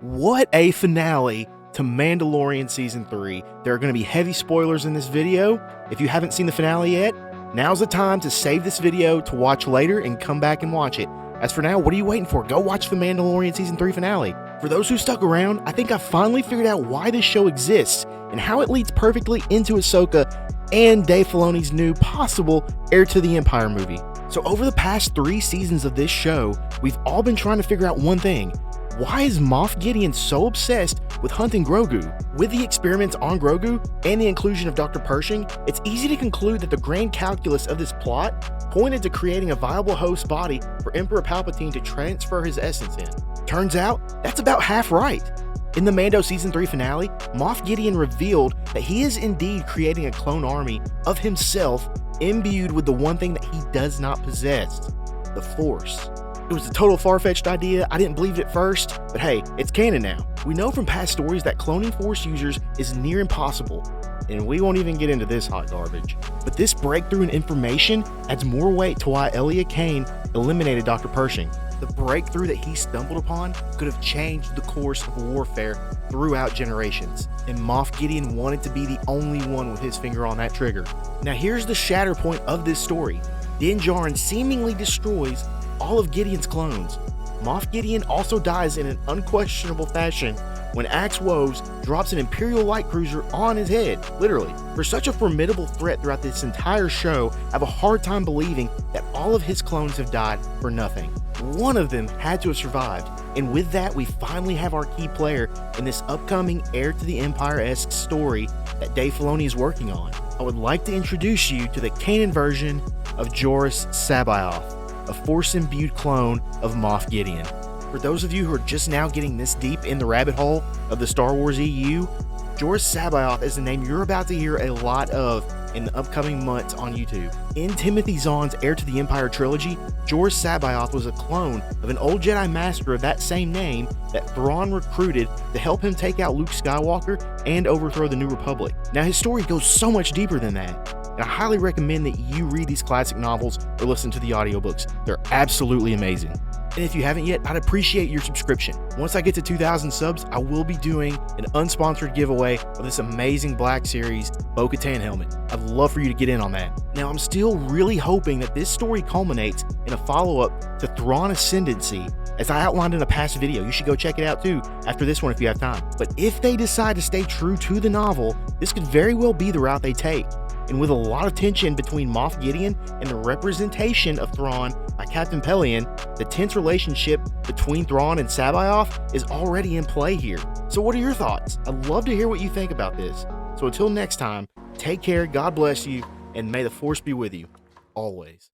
What a finale to Mandalorian Season 3. There are going to be heavy spoilers in this video. If you haven't seen the finale yet, now's the time to save this video to watch later and come back and watch it. As for now, what are you waiting for? Go watch the Mandalorian Season 3 finale. For those who stuck around, I think I finally figured out why this show exists and how it leads perfectly into Ahsoka and Dave Filoni's new possible Heir to the Empire movie. So over the past 3 seasons of this show, we've all been trying to figure out one thing. Why is Moff Gideon so obsessed with hunting Grogu? With the experiments on Grogu and the inclusion of Dr. Pershing, it's easy to conclude that the grand calculus of this plot pointed to creating a viable host body for Emperor Palpatine to transfer his essence in. Turns out, that's about half right. In the Mando Season 3 finale, Moff Gideon revealed that he is indeed creating a clone army of himself imbued with the one thing that he does not possess, the Force. It was a total far-fetched idea. I didn't believe it at first, but hey, it's canon now. We know from past stories that cloning Force users is near impossible, and we won't even get into this hot garbage. But this breakthrough in information adds more weight to why Elia Kane eliminated Dr. Pershing. The breakthrough that he stumbled upon could have changed the course of warfare throughout generations, and Moff Gideon wanted to be the only one with his finger on that trigger. Now here's the shatter point of this story. Din Djarin seemingly destroys all of Gideon's clones. Moff Gideon also dies in an unquestionable fashion when Axe Woves drops an Imperial light cruiser on his head, literally. For such a formidable threat throughout this entire show, I have a hard time believing that all of his clones have died for nothing. One of them had to have survived, and with that we finally have our key player in this upcoming Heir to the Empire-esque story that Dave Filoni is working on. I would like to introduce you to the canon version of Joruus C'baoth, a Force-imbued clone of Moff Gideon. For those of you who are just now getting this deep in the rabbit hole of the Star Wars EU, Joruus C'baoth is a name you're about to hear a lot of in the upcoming months on YouTube. In Timothy Zahn's Heir to the Empire trilogy, Joruus C'baoth was a clone of an old Jedi Master of that same name that Thrawn recruited to help him take out Luke Skywalker and overthrow the New Republic. Now his story goes so much deeper than that, and I highly recommend that you read these classic novels or listen to the audiobooks. They're absolutely amazing. And if you haven't yet, I'd appreciate your subscription. Once I get to 2,000 subs, I will be doing an unsponsored giveaway of this amazing Black Series Bo-Katan helmet. I'd love for you to get in on that. Now, I'm still really hoping that this story culminates in a follow-up to Thrawn Ascendancy, as I outlined in a past video. You should go check it out too after this one if you have time. But if they decide to stay true to the novel, this could very well be the route they take. And with a lot of tension between Moff Gideon and the representation of Thrawn by Captain Pellaeon, the tense relationship between Thrawn and C'baoth is already in play here. So what are your thoughts? I'd love to hear what you think about this. So until next time, take care, God bless you, and may the Force be with you, always.